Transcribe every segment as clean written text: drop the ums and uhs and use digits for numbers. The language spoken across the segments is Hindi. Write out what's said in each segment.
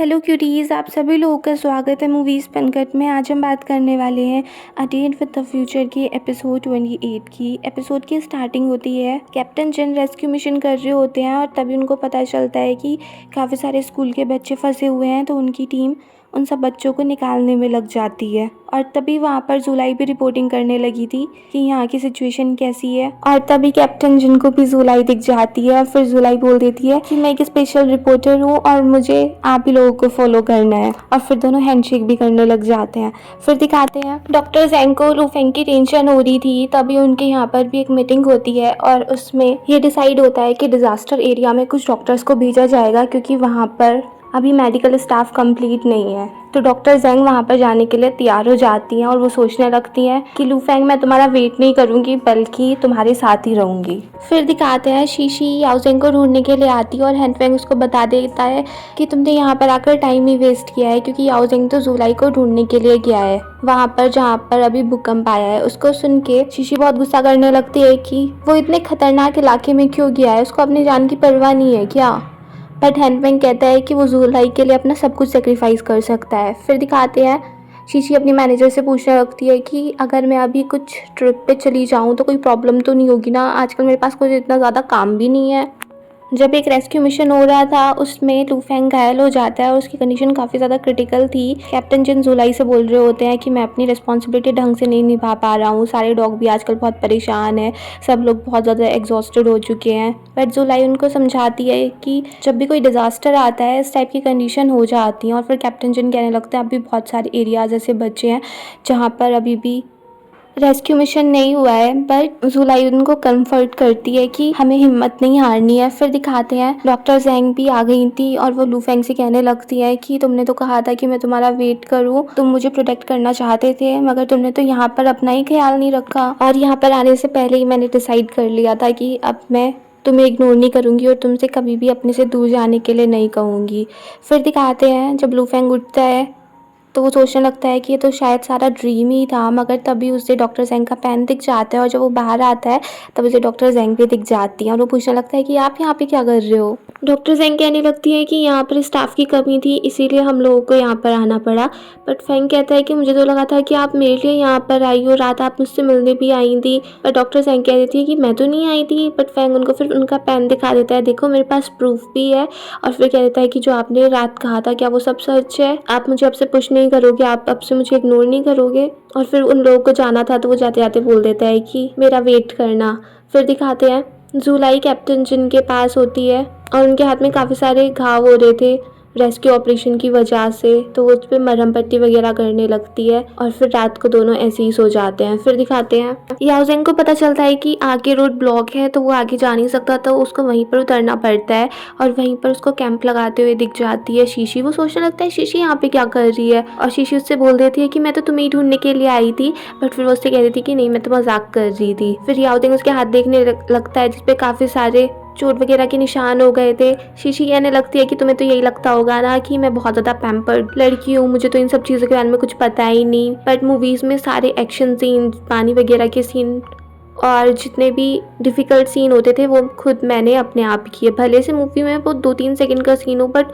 हेलो क्यूटीज़, आप सभी लोगों का स्वागत है मूवीज़ पनकट में। आज हम बात करने वाले हैं a day with the future की एपिसोड 28 की। एपिसोड की स्टार्टिंग होती है, कैप्टन जिन रेस्क्यू मिशन कर रहे होते हैं और तभी उनको पता चलता है कि काफ़ी सारे स्कूल के बच्चे फंसे हुए हैं, तो उनकी टीम उन सब बच्चों को निकालने में लग जाती है। और तभी वहाँ पर जुलाई भी रिपोर्टिंग करने लगी थी कि यहाँ की सिचुएशन कैसी है। और तभी कैप्टन जिन को भी जुलाई दिख जाती है और फिर जुलाई बोल देती है कि मैं एक स्पेशल रिपोर्टर हूँ और मुझे आप ही लोगों को फॉलो करना है। और फिर दोनों हैंडशेक भी करने लग जाते हैं। फिर दिखाते हैं डॉक्टर जैंग को लूफेंग की टेंशन हो रही थी, तभी उनके यहाँ पर भी एक मीटिंग होती है और उसमें ये डिसाइड होता है कि डिजास्टर एरिया में कुछ डॉक्टर्स को भेजा जाएगा क्योंकि वहाँ पर अभी मेडिकल स्टाफ कंप्लीट नहीं है। तो डॉक्टर जैंग वहाँ पर जाने के लिए तैयार हो जाती हैं और वो सोचने लगती हैं कि लूफेंग, मैं तुम्हारा वेट नहीं करूँगी बल्कि तुम्हारे साथ ही रहूँगी। फिर दिखाते हैं शीशी याओजेंग को ढूंढने के लिए आती है और हैंफेंग उसको बता देता है कि तुमने यहाँ पर आकर टाइम ही वेस्ट किया है, क्योंकि याओजेंग तो जुलाई को ढूंढने के लिए गया है वहाँ पर जहाँ पर अभी भूकंप आया है। उसको सुन के शीशी बहुत गुस्सा करने लगती है कि वो इतने खतरनाक इलाके में क्यों गया है, उसको अपनी जान की परवाह नहीं है क्या। बट हैंफेंग कहता है कि वो जुलाई के लिए अपना सब कुछ सेक्रीफाइस कर सकता है। फिर दिखाते हैं शीशी अपनी मैनेजर से पूछने लगती है कि अगर मैं अभी कुछ ट्रिप पे चली जाऊँ तो कोई प्रॉब्लम तो नहीं होगी ना, आजकल मेरे पास कोई इतना ज़्यादा काम भी नहीं है। जब एक रेस्क्यू मिशन हो रहा था उसमें लूफेंग घायल हो जाता है और उसकी कंडीशन काफ़ी ज़्यादा क्रिटिकल थी। कैप्टन जिन जुलाई से बोल रहे होते हैं कि मैं अपनी रिस्पॉन्सिबिलिटी ढंग से नहीं निभा पा रहा हूँ, सारे डॉग भी आजकल बहुत परेशान हैं, सब लोग बहुत ज़्यादा एग्जॉस्टेड हो चुके हैं। बट जुलाई उनको समझाती है कि जब भी कोई डिज़ास्टर आता है इस टाइप की कंडीशन हो जाती है। और फिर कैप्टन जिन कहने लगता है अभी बहुत सारे एरियाज़ ऐसे बचे हैं जहाँ पर अभी भी रेस्क्यू मिशन नहीं हुआ है। बट जुलाई उनको कंफर्ट करती है कि हमें हिम्मत नहीं हारनी है। फिर दिखाते हैं डॉक्टर जैंग भी आ गई थी और वो लूफेंग से कहने लगती है कि तुमने तो कहा था कि मैं तुम्हारा वेट करूं, तुम मुझे प्रोटेक्ट करना चाहते थे मगर तुमने तो यहाँ पर अपना ही ख्याल नहीं रखा, और यहाँ पर आने से पहले ही मैंने डिसाइड कर लिया था कि अब मैं तुम्हें इग्नोर नहीं करूँगी और तुमसे कभी भी अपने से दूर जाने के लिए नहीं कहूँगी। फिर दिखाते हैं जब लूफेंग उठता है तो वो सोचने लगता है कि ये तो शायद सारा ड्रीम ही था, मगर तभी उसे डॉक्टर जैंग का पेन दिख जाता है और जब वो बाहर आता है तब उसे डॉक्टर जैंग भी दिख जाती है और वो पूछने लगता है कि आप यहाँ पे क्या कर रहे हो। डॉक्टर जैंग कहने लगती है कि यहाँ पर स्टाफ की कमी थी इसीलिए हम लोगों को यहाँ पर आना पड़ा। बट फैंग कहता है कि मुझे तो लगा था कि आप मेरे लिए यहाँ पर आई हो, रात आप मुझसे मिलने भी आई थी। बट डॉक्टर जैंग कह देती है कि मैं तो नहीं आई थी। बट फैंग उनको फिर उनका पेन दिखा देता है, देखो मेरे पास प्रूफ भी है। और फिर कह देता है कि जो आपने रात कहा था क्या वो सब सच है, आप मुझे अब से पुश नहीं करोगे, आप अब से मुझे इग्नोर नहीं करोगे। और फिर उन लोगों को जाना था तो वो जाते जाते बोल देता है कि मेरा वेट करना। फिर दिखाते हैं जुलाई कैप्टन जिन के पास होती है और उनके हाथ में काफ़ी सारे घाव हो रहे थे रेस्क्यू ऑपरेशन की वजह से, तो वो उस पर मरहम पट्टी वगैरह करने लगती है और फिर रात को दोनों ऐसे ही सो जाते हैं। फिर दिखाते हैं याओजेंग को पता चलता है कि आगे रोड ब्लॉक है तो वो आगे जा नहीं सकता, तो उसको वहीं पर उतरना पड़ता है और वहीं पर उसको कैंप लगाते हुए दिख जाती है शीशी। वो सोचने लगता है शीशी यहाँ पे क्या कर रही है, और शीशी उससे बोल देती है कि मैं तो तुम्हें ही ढूंढने के लिए आई थी। बट फिर वो उससे कह देती कि नहीं, मैं तो मजाक कर रही थी। फिर याओजेंग उसके हाथ देखने लगता है जिसपे काफ़ी सारे चोट वगैरह के निशान हो गए थे। शीशी कहने लगती है कि तुम्हें तो यही लगता होगा ना कि मैं बहुत ज़्यादा पैम्पर्ड लड़की हूँ, मुझे तो इन सब चीज़ों के बारे में कुछ पता ही नहीं। बट मूवीज़ में सारे एक्शन सीन, पानी वगैरह के सीन और जितने भी डिफ़िकल्ट सीन होते थे वो खुद मैंने अपने आप किए। भले से मूवी में वो 2-3 सेकंड का सीन हो, बट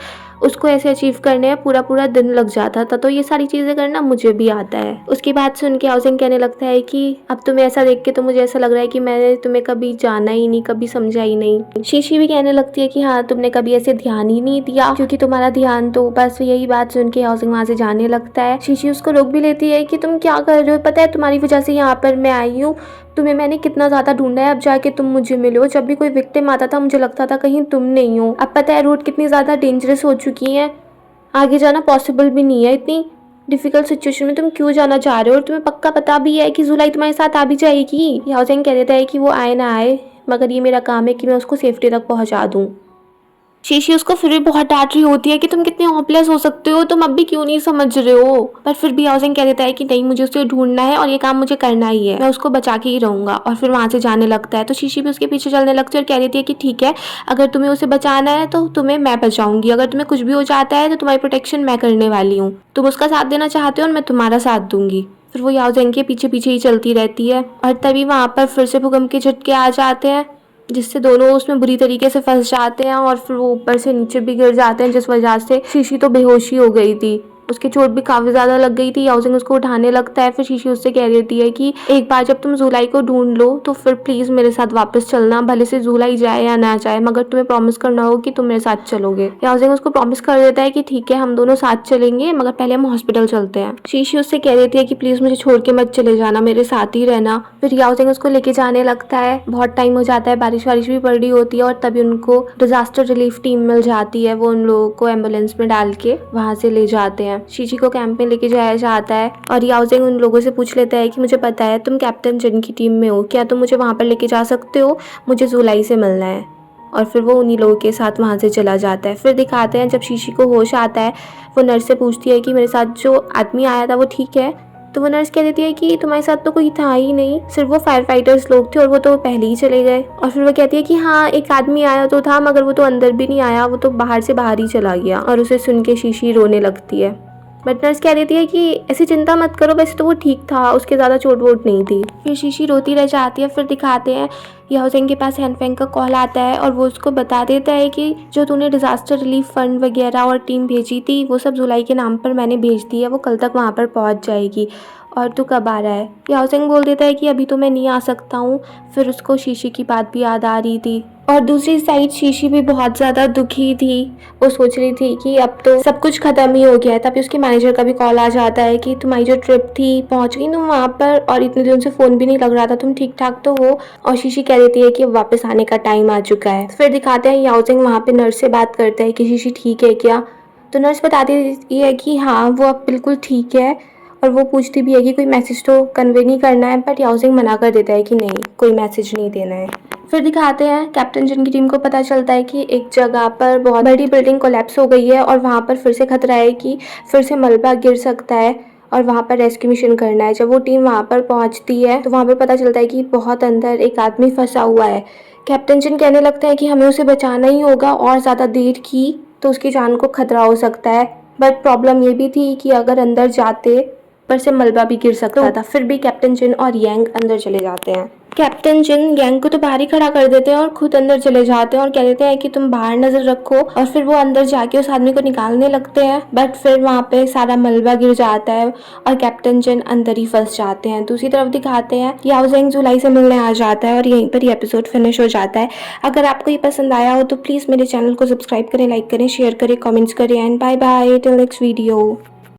उसको ऐसे अचीव करने में पूरा पूरा दिन लग जाता था, तो ये सारी चीज़ें करना मुझे भी आता है। उसकी बात सुन के याओजेंग कहने लगता है कि अब तुम्हें ऐसा देख के तो मुझे ऐसा लग रहा है कि मैंने तुम्हें कभी जाना ही नहीं, कभी समझा ही नहीं। शीशी भी कहने लगती है कि हाँ, तुमने कभी ऐसे ध्यान ही नहीं दिया क्योंकि तुम्हारा ध्यान तो बस। यही बात सुन के याओजेंग वहाँ से जाने लगता है। शीशी उसको रोक भी लेती है कि तुम क्या कर रहे हो, पता है तुम्हारी वजह से यहाँ पर मैं आई हूँ, तुम्हें मैंने कितना ज़्यादा ढूंढा है, अब जाके तुम मुझे मिलो। जब भी कोई विक्टिम आता था मुझे लगता था कहीं तुम नहीं हो, अब पता है रोड कितनी ज़्यादा डेंजरस हो चुकी है, आगे जाना पॉसिबल भी नहीं है, इतनी डिफिकल्ट सिचुएशन में तुम क्यों जाना चाह रहे हो, और तुम्हें पक्का पता भी है कि जुलाई तुम्हारे साथ आ भी जाएगी। याओजेंग कह देता है कि वो आए ना आए मगर ये मेरा काम है कि मैं उसको सेफ्टी तक पहुंचा दूं। शीशी उसको फिर भी बहुत डांट रही होती है कि तुम कितने होपलेस हो सकते हो, तुम अब भी क्यों नहीं समझ रहे हो। पर फिर भी याओजेंग कह देता है कि नहीं, मुझे उसे ढूंढना है और ये काम मुझे करना ही है, मैं उसको बचा के ही रहूंगा। और फिर वहां से जाने लगता है तो शीशी भी उसके पीछे चलने लगती है और कह देती है कि ठीक है, अगर तुम्हें उसे बचाना है तो तुम्हें मैं बचाऊंगी, अगर तुम्हें कुछ भी हो जाता है तो तुम्हारी प्रोटेक्शन मैं करने वाली हूँ, तुम उसका साथ देना चाहते हो और मैं तुम्हारा साथ दूंगी। फिर वो याओजेंग के पीछे पीछे ही चलती रहती है और तभी वहां पर फिर से भूकंप के झटके आ जाते हैं जिससे दोनों उसमें बुरी तरीके से फंस जाते हैं और फिर वो ऊपर से नीचे भी गिर जाते हैं, जिस वजह से शीशी तो बेहोशी हो गई थी। उसकी चोट भी काफ़ी ज़्यादा लग गई थी। याओजिंग उसको उठाने लगता है, फिर शीशी उससे कह देती है कि एक बार जब तुम जुलाई को ढूंढ लो तो फिर प्लीज़ मेरे साथ वापस चलना, भले से जुलाई जाए या ना जाए, मगर तुम्हें प्रॉमिस करना होगा कि तुम मेरे साथ चलोगे। याओजिंग उसको प्रॉमिस कर देता है कि ठीक है, हम दोनों साथ चलेंगे, मगर पहले हम हॉस्पिटल चलते हैं। शीशी उससे कह देती है कि प्लीज़ मुझे छोड़ के मत चले जाना, मेरे साथ ही रहना। फिर याओजिंग उसको लेके जाने लगता है। बहुत टाइम हो जाता है, बारिश वारिश भी पड़ रही होती है और तभी उनको डिजास्टर रिलीफ टीम मिल जाती है। वो उन लोगों को एम्बुलेंस में डाल के वहाँ से ले जाते हैं। शीशी को कैंप में लेके जाया जाता है और याओजिंग उन लोगों से पूछ लेता है कि मुझे पता है तुम कैप्टन जिन की टीम में हो, क्या तुम मुझे वहाँ पर लेके जा सकते हो, मुझे जुलाई से मिलना है। और फिर वो उन्हीं लोगों के साथ वहाँ से चला जाता है। फिर दिखाते हैं जब शीशी को होश आता है, वो नर्स से पूछती है कि मेरे साथ जो आदमी आया था वो ठीक है। तो वो नर्स कह देती है कि तुम्हारे साथ तो कोई था ही नहीं, सिर्फ वो फायर फाइटर्स लोग थे और वो तो पहले ही चले गए। और फिर वो कहती है कि हाँ, एक आदमी आया तो था, मगर वो तो अंदर भी नहीं आया, वो तो बाहर से बाहर ही चला गया। और उसे सुन के शीशी रोने लगती है। बट नर्स कह देती है कि ऐसी चिंता मत करो, वैसे तो वो ठीक था, उसके ज़्यादा चोट वोट नहीं थी। फिर शीशी रोती रह जाती है। फिर दिखाते हैं याओजिंग के पास हैनफेंग का कॉल आता है और वो उसको बता देता है कि जो तूने डिजास्टर रिलीफ फंड वगैरह और टीम भेजी थी वो सब जुलाई के नाम पर मैंने भेज दी है, वो कल तक वहाँ पर पहुँच जाएगी। और तू कब आ रहा है? याओजिंग बोल देता है कि अभी तो मैं नहीं आ सकता हूँ। फिर उसको शीशी की बात भी याद आ रही थी और दूसरी साइड शीशी भी बहुत ज़्यादा दुखी थी। वो सोच रही थी कि अब तो सब कुछ ख़त्म ही हो गया है। तभी उसके मैनेजर का भी कॉल आ जाता है कि तुम्हारी जो ट्रिप थी पहुंच गई तुम वहाँ पर, और इतने दिन से फ़ोन भी नहीं लग रहा था, तुम ठीक ठाक तो हो? और शीशी कह देती है कि वापस आने का टाइम आ चुका है। फिर दिखाते हैं याओजिंग वहाँ पे नर्स से बात करता है कि शीशी ठीक है क्या। तो नर्स बताती है कि हाँ, वो अब बिल्कुल ठीक है। और वो पूछती भी है कि कोई मैसेज तो कन्वे नहीं करना है, बट याओजिंग मना कर देता है कि नहीं, कोई मैसेज नहीं देना है। फिर दिखाते हैं कैप्टन जिन की टीम को पता चलता है कि एक जगह पर बहुत बड़ी बिल्डिंग कोलैप्स हो गई है और वहाँ पर फिर से खतरा है कि फिर से मलबा गिर सकता है और वहाँ पर रेस्क्यू मिशन करना है। जब वो टीम वहाँ पर पहुँचती है तो वहाँ पर पता चलता है कि बहुत अंदर एक आदमी फंसा हुआ है। कैप्टन जिन कहने लगता है कि हमें उसे बचाना ही होगा, और ज़्यादा देर की तो उसकी जान को खतरा हो सकता है। बट प्रॉब्लम ये भी थी कि अगर अंदर जाते पर से मलबा भी गिर सकता था। फिर भी कैप्टन जिन और यांग अंदर चले जाते हैं। कैप्टन जिन यांग को तो बाहर ही खड़ा कर देते हैं और खुद अंदर चले जाते हैं और कह देते हैं कि तुम बाहर नजर रखो। और फिर वो अंदर जाके उस आदमी को निकालने लगते हैं, बट फिर वहाँ पे सारा मलबा गिर जाता है और कैप्टन जिन अंदर ही फंस जाते हैं। दूसरी तरफ दिखाते हैं याओजिंग जुलाई से मिलने आ जाता है और यहीं पर ये एपिसोड फिनिश हो जाता है। अगर आपको ये पसंद आया हो तो प्लीज़ मेरे चैनल को सब्सक्राइब करें, लाइक करें, शेयर करें, कमेंट्स करें and bye bye till next video.